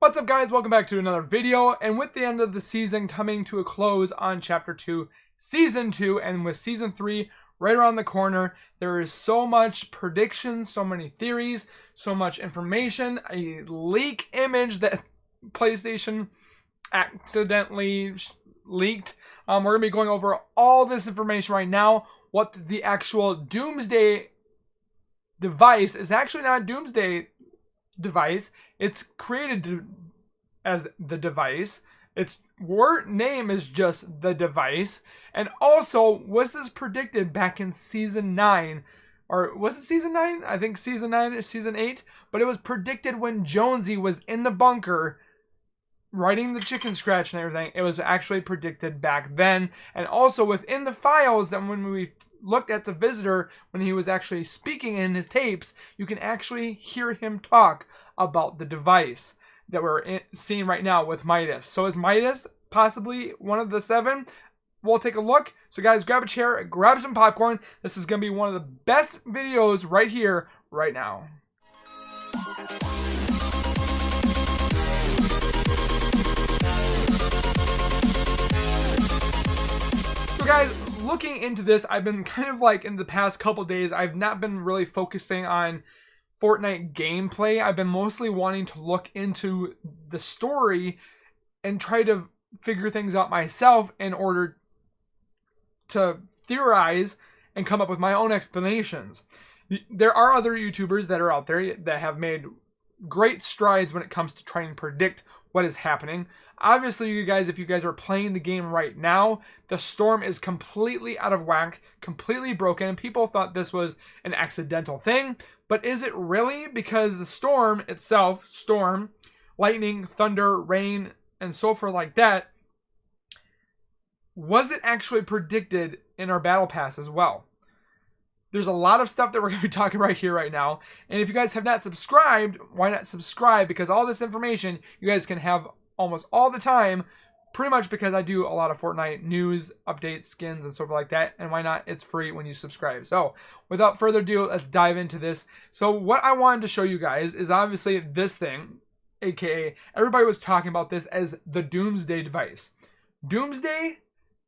What's up, guys? Welcome back to another video. And with the end of the season coming to a close on Chapter 2, Season 2, and with Season 3 right around the corner, there is so much predictions, so many theories, so much information, a leak image that PlayStation accidentally leaked. We're going to be going over all this information right now. What the actual Doomsday device is actually not a Doomsday device. It's created as the device. Its word name is just the device. And also, was this predicted back in Season 9? Or was it Season 9? I think Season 9 is Season 8. But it was predicted when Jonesy was in the bunker writing the chicken scratch and everything. It was actually predicted back then. And also within the files, that when we looked at the visitor, when he was actually speaking in his tapes, you can actually hear him talk about the device that we're seeing right now with Midas. So is Midas possibly one of the 7? We'll take a look. So guys, grab a chair, grab some popcorn. This is going to be one of the best videos right here, right now. So guys, looking into this, I've been kind of like in the past couple days, I've not been really focusing on Fortnite gameplay. I've been mostly wanting to look into the story and try to figure things out myself in order to theorize and come up with my own explanations. There are other YouTubers that are out there that have made great strides when it comes to trying to predict what is happening. Obviously, you guys, if you guys are playing the game right now, the storm is completely out of whack, completely broken, and people thought this was an accidental thing. But is it really? Because the storm itself, lightning, thunder, rain, and so forth like that, was it actually predicted in our battle pass as well? There's a lot of stuff that we're going to be talking right here, right now. And if you guys have not subscribed, why not subscribe? Because all this information you guys can have almost all the time, pretty much because I do a lot of Fortnite news, updates, skins, and stuff like that. And why not? It's free when you subscribe. So without further ado, let's dive into this. So what I wanted to show you guys is obviously this thing, aka everybody was talking about this as the Doomsday device. Doomsday?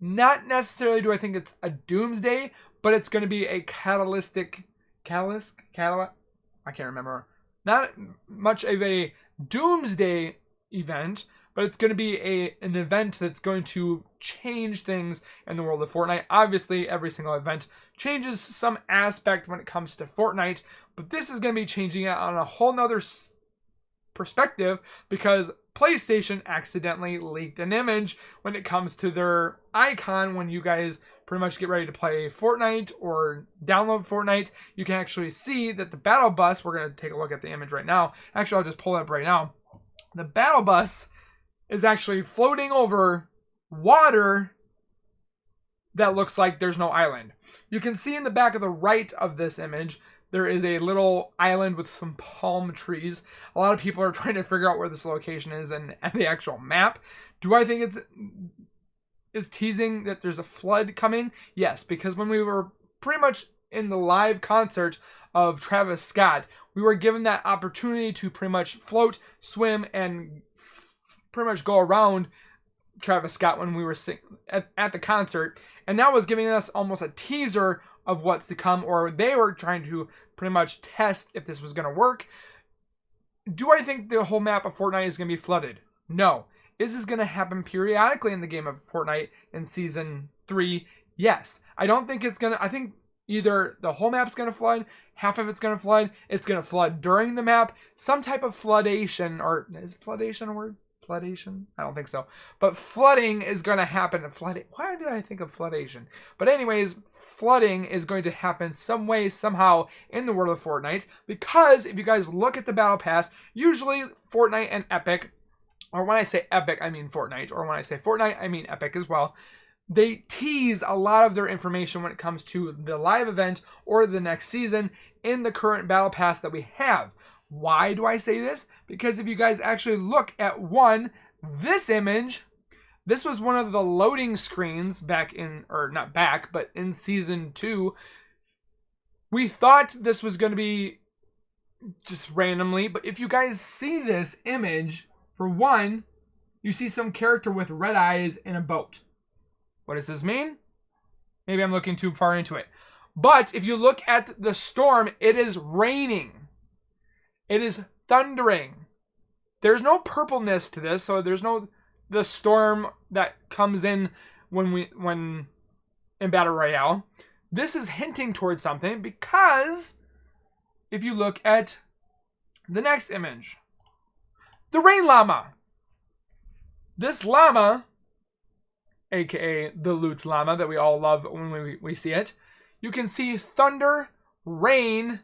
Not necessarily do I think it's a Doomsday, but it's going to be a catalyst? I can't remember. Not much of a Doomsday event, but it's going to be an event that's going to change things in the world of Fortnite. Obviously, every single event changes some aspect when it comes to Fortnite, but this is going to be changing it on a whole nother perspective because PlayStation accidentally leaked an image when it comes to their icon. When you guys pretty much get ready to play Fortnite or download Fortnite, you can actually see that the battle bus, we're going to take a look at the image right now. Actually, I'll just pull it up right now. The battle bus is actually floating over water that looks like there's no island. You can see in the back of the right of this image, there is a little island with some palm trees. A lot of people are trying to figure out where this location is and the actual map. Do I think it's teasing that there's a flood coming? Yes, because when we were pretty much in the live concert of Travis Scott, we were given that opportunity to pretty much float, swim, and pretty much go around Travis Scott when we were at the concert. And that was giving us almost a teaser of what's to come, or they were trying to pretty much test if this was going to work. Do I think the whole map of Fortnite is going to be flooded? No. Is this going to happen periodically in the game of Fortnite in Season 3? Yes. I don't think it's going to... I think either the whole map's going to flood, half of it's going to flood during the map, some type of floodation, or is floodation a word? Floodation? I don't think so. But flooding is going to happen. Why did I think of floodation? But anyways, flooding is going to happen some way, somehow in the world of Fortnite. Because if you guys look at the Battle Pass, usually Fortnite and Epic, or when I say Epic, I mean Fortnite, or when I say Fortnite, I mean Epic as well, they tease a lot of their information when it comes to the live event or the next season in the current Battle Pass that we have. Why do I say this? Because if you guys actually look at this image, this was one of the loading screens back in, or not back, but in Season 2. We thought this was going to be just randomly, but if you guys see this image, For one, you see some character with red eyes in a boat. What does this mean? Maybe I'm looking too far into it. But if you look at the storm, it is raining. It is thundering. There's no purpleness to this, so there's no the storm that comes in when in Battle Royale. This is hinting towards something because if you look at the next image, the rain llama. This llama, aka the Loot llama that we all love when we see it, you can see thunder, rain,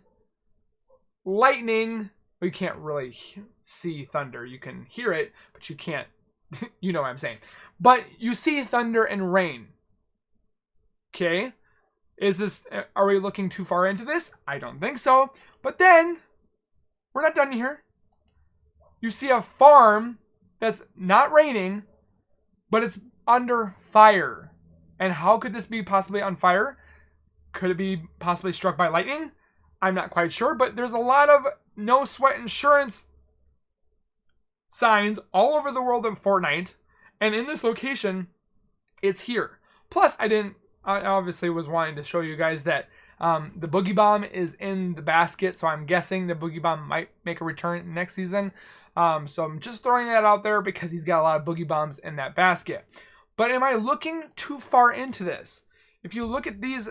lightning. You can't really see thunder. You can hear it, but you can't. You know what I'm saying. But you see thunder and rain. Okay? Are we looking too far into this? I don't think so. But then, we're not done here. You see a farm that's not raining, but it's under fire. And how could this be possibly on fire? Could it be possibly struck by lightning? I'm not quite sure, but there's a lot of no sweat insurance signs all over the world of Fortnite. And in this location, it's here. Plus, I obviously was wanting to show you guys that the Boogie Bomb is in the basket. So I'm guessing the Boogie Bomb might make a return next season. So I'm just throwing that out there because he's got a lot of Boogie Bombs in that basket. But am I looking too far into this? If you look at these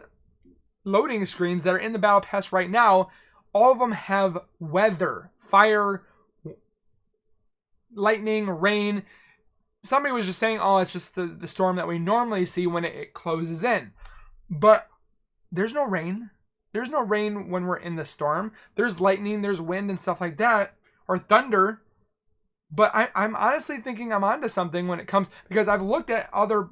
loading screens that are in the Battle Pass right now, all of them have weather, fire, lightning, rain. Somebody was just saying, oh, it's just the storm that we normally see when it closes in. But there's no rain. There's no rain when we're in the storm. There's lightning, there's wind and stuff like that, or thunder. But I'm honestly thinking I'm onto something when it comes, because I've looked at other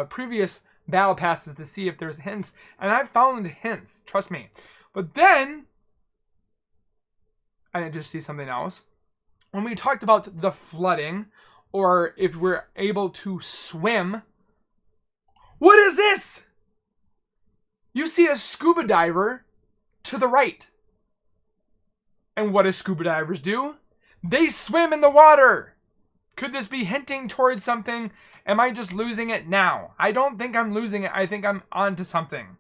previous battle passes to see if there's hints, and I've found hints, trust me. But then I just see something else. When we talked about the flooding, or if we're able to swim, what is this? You see a scuba diver to the right. And what do scuba divers do? They swim in the water. Could this be hinting towards something? Am I just losing it now? I don't think I'm losing it. I think I'm onto something.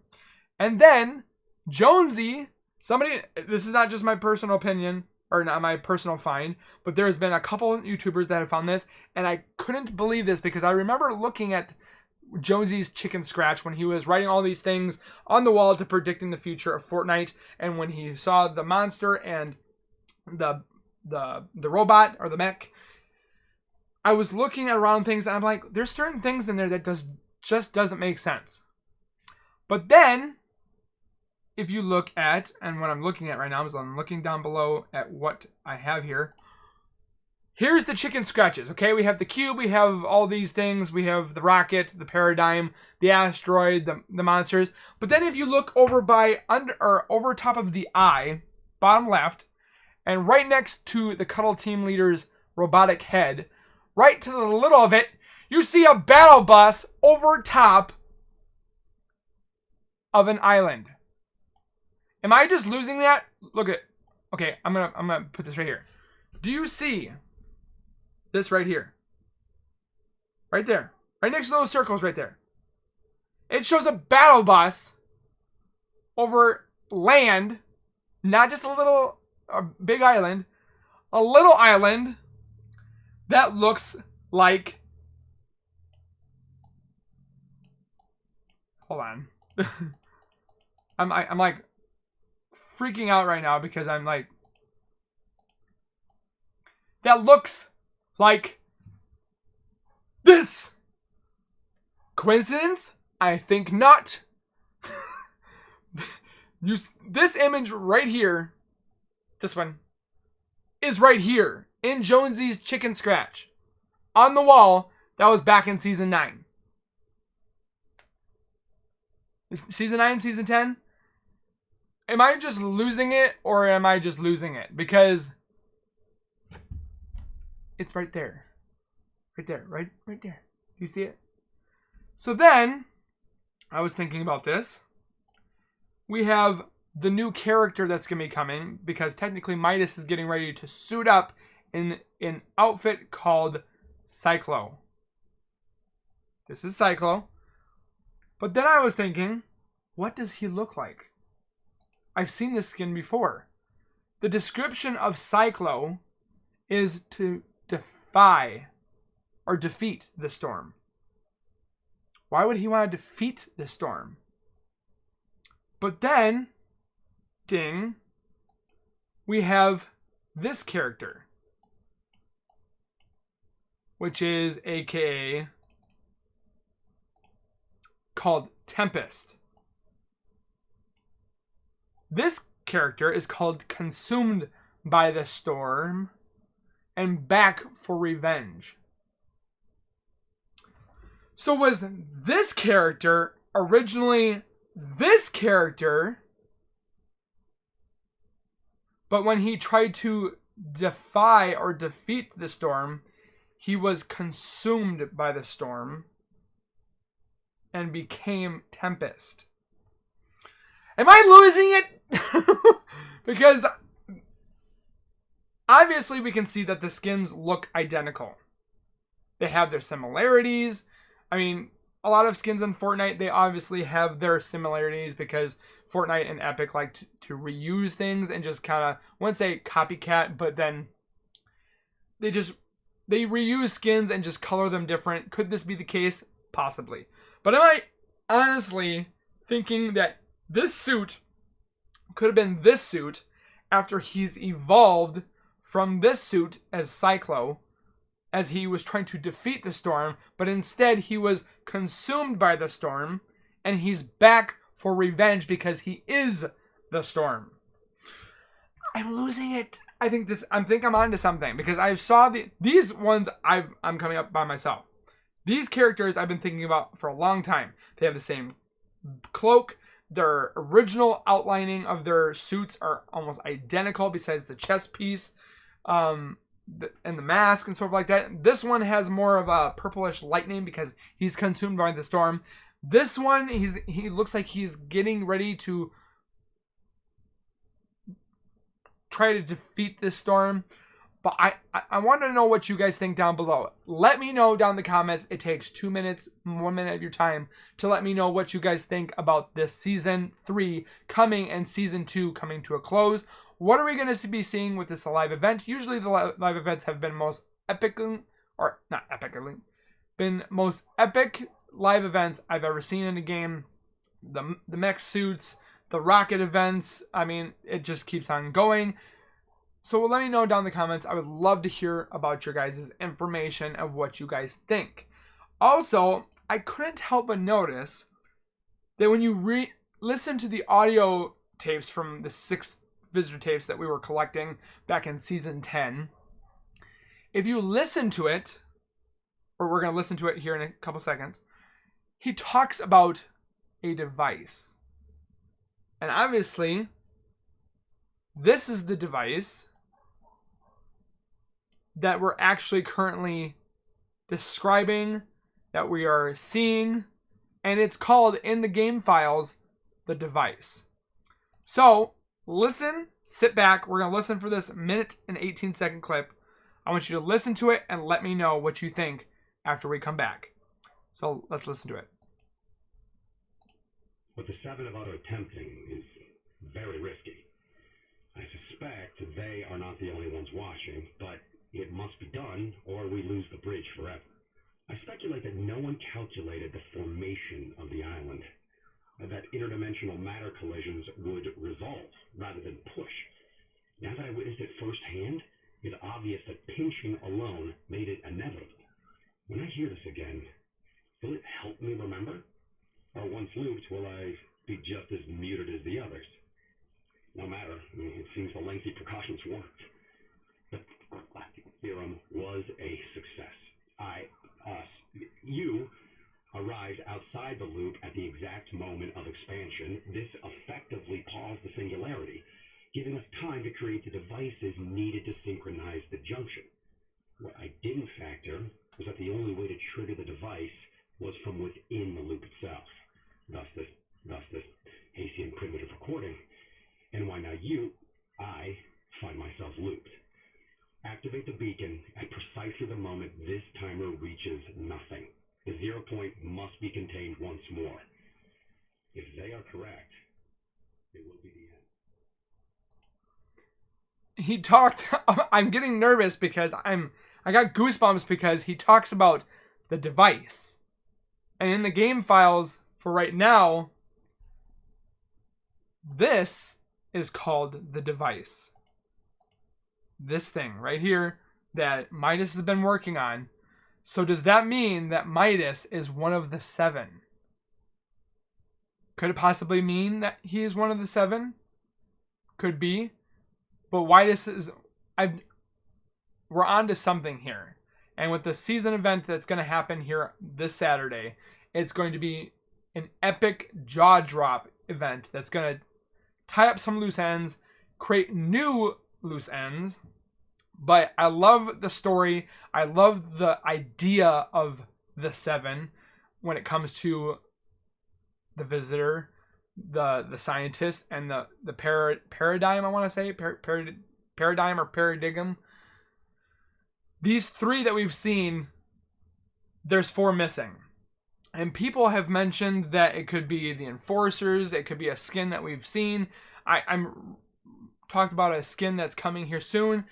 And then, Jonesy, this is not just my personal opinion, or not my personal find, but there's been a couple YouTubers that have found this, and I couldn't believe this because I remember looking at Jonesy's chicken scratch when he was writing all these things on the wall to predicting the future of Fortnite, and when he saw the monster and the robot or the mech, I was looking around things and I'm like, there's certain things in there that just doesn't make sense. But then, if you look at, and what I'm looking at right now is I'm looking down below at what I have here. Here's the chicken scratches, okay? We have the cube, we have all these things, we have the rocket, the paradigm, the asteroid, the monsters. But then if you look over over top of the eye, bottom left, and right next to the Cuddle Team Leader's robotic head, right to the little of it, you see a battle bus over top of an island. Am I just losing that? Look at, okay, I'm gonna put this right here. Do you see this right here? Right there. Right next to those circles right there. It shows a battle bus over land, not just a big island, a little island that looks like, hold on. I'm like freaking out right now because I'm like, that looks like this. Coincidence? I think not. This image right here, this one, is right here in Jonesy's chicken scratch on the wall. That was back in season 9. Season 9, season 10? Am I just losing it, or am I just losing it? Because it's right there. Right there. Right there. Do you see it? So then, I was thinking about this. We have the new character that's going to be coming, because technically Midas is getting ready to suit up in an outfit called Cyclo. This is Cyclo. But then I was thinking, what does he look like? I've seen this skin before. The description of Cyclo is to defy or defeat the storm. Why would he want to defeat the storm? But then, ding, we have this character, which is aka called Tempest. This character is called Consumed by the Storm and Back for Revenge. So was this character originally this character, but when he tried to defy or defeat the storm, he was consumed by the storm and became Tempest? Am I losing it? Because obviously we can see that the skins look identical. They have their similarities. I mean, a lot of skins in Fortnite, they obviously have their similarities because Fortnite and Epic like to reuse things and just kind of, I wouldn't say copycat, but then they reuse skins and just color them different. Could this be the case? Possibly. But am I honestly thinking that this suit could have been this suit after he's evolved from this suit as Cyclo, as he was trying to defeat the storm, but instead he was consumed by the storm, and he's back for revenge because he is the storm? I'm losing it. I think I'm onto something because I saw these ones I'm coming up by myself. These characters I've been thinking about for a long time. They have the same cloak. Their original outlining of their suits are almost identical besides the chest piece. And the mask and stuff like that. This one has more of a purplish lightning because he's consumed by the storm. This one, he looks like he's getting ready to try to defeat this storm. But I want to know what you guys think down below. Let me know down in the comments. It takes 2 minutes, 1 minute of your time to let me know what you guys think about this season 3 coming and season 2 coming to a close. What are we going to be seeing with this live event? Usually the live events have been most epic, or not epically, been most epic live events I've ever seen in a game. The mech suits, the rocket events, I mean, it just keeps on going. So let me know down in the comments. I would love to hear about your guys' information of what you guys think. Also, I couldn't help but notice that when you listen to the audio tapes from the 6 visitor tapes that we were collecting back in season 10, if you listen to it, or we're going to listen to it here in a couple seconds, he talks about a device. And obviously, this is the device that we're actually currently describing, that we are seeing, and it's called in the game files, the device. So, listen, sit back. We're going to listen for this minute and 18-second clip. I want you to listen to it and let me know what you think after we come back. So, let's listen to it. What the 7 of us are attempting is very risky. I suspect they are not the only ones watching, but it must be done or we lose the bridge forever. I speculate that no one calculated the formation of the island, that interdimensional matter collisions would resolve rather than push. Now that I witnessed it firsthand, it's obvious that pinching alone made it inevitable. When I hear this again, will it help me remember? Or once looped, will I be just as muted as the others? No matter, it seems the lengthy precautions worked. The galactic theorem was a success. You arrived outside the loop at the exact moment of expansion. This effectively paused the singularity, giving us time to create the devices needed to synchronize the junction. What I didn't factor was that the only way to trigger the device was from within the loop itself. Thus this hasty and primitive recording, and why now I find myself looped. Activate the beacon at precisely the moment this timer reaches nothing. The 0 point must be contained once more. If they are correct, it will be the end. He talked. I'm getting nervous because I got goosebumps because he talks about the device. And in the game files for right now, this is called the device. This thing right here that Midas has been working on. So does that mean that Midas is one of the 7? Could it possibly mean that he is one of the 7? Could be. But Midas is... we're on to something here. And with the season event that's going to happen here this Saturday, it's going to be an epic jaw drop event that's going to tie up some loose ends, create new loose ends. But I love the story. I love the idea of the 7 when it comes to the visitor, the scientist, and the paradigm, I want to say. Paradigm or paradigm. These 3 that we've seen, there's 4 missing. And people have mentioned that it could be the enforcers. It could be a skin that we've seen. I'm talked about a skin that's coming here soon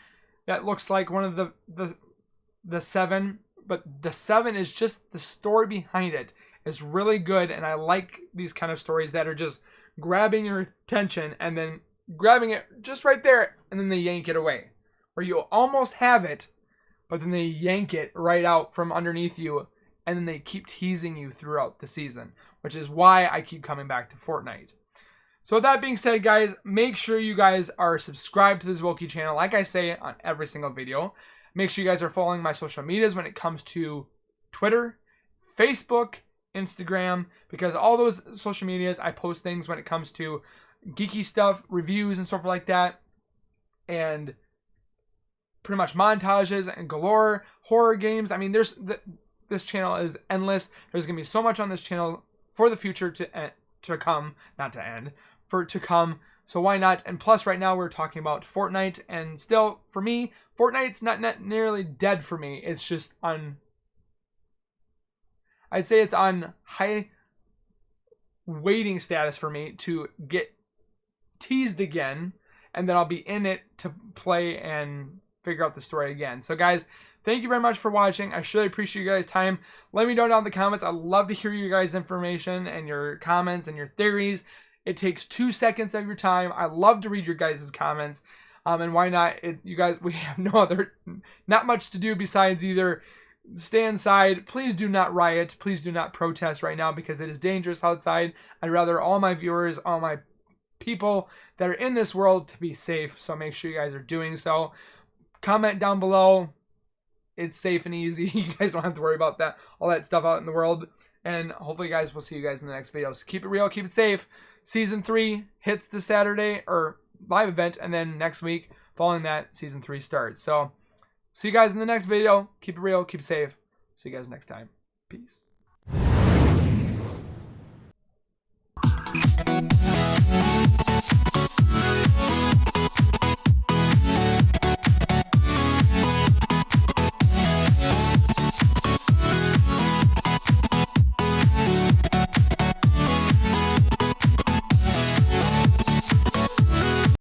that looks like one of the 7. But the 7 is just the story behind it is really good. And I like these kind of stories that are just grabbing your attention and then grabbing it just right there. And then they yank it away. Where you almost have it, but then they yank it right out from underneath you. And then they keep teasing you throughout the season, which is why I keep coming back to Fortnite. So with that being said, guys, make sure you guys are subscribed to the Zowoki channel, like I say on every single video. Make sure you guys are following my social medias when it comes to Twitter, Facebook, Instagram, because all those social medias, I post things when it comes to geeky stuff, reviews and stuff like that, and pretty much montages and galore, horror games. I mean, this channel is endless. There's going to be so much on this channel for the future to come, not to end, for it to come. So why not? And plus right now we're talking about Fortnite, and still for me, Fortnite's not nearly dead for me. It's just I'd say it's on high waiting status for me to get teased again, and then I'll be in it to play and figure out the story again. So guys, thank you very much for watching. I really appreciate you guys' time. Let me know down in the comments. I'd love to hear you guys' information and your comments and your theories. It takes 2 seconds of your time. I love to read your guys' comments. And why not? You guys, we have not much to do besides either stay inside. Please do not riot. Please do not protest right now because it is dangerous outside. I'd rather all my viewers, all my people that are in this world to be safe. So make sure you guys are doing so. Comment down below. It's safe and easy. You guys don't have to worry about that, all that stuff out in the world. And hopefully, guys, we'll see you guys in the next video. So keep it real, keep it safe. Season 3 hits this Saturday, or live event, and then next week, following that, Season 3 starts. So see you guys in the next video. Keep it real, keep it safe. See you guys next time. Peace.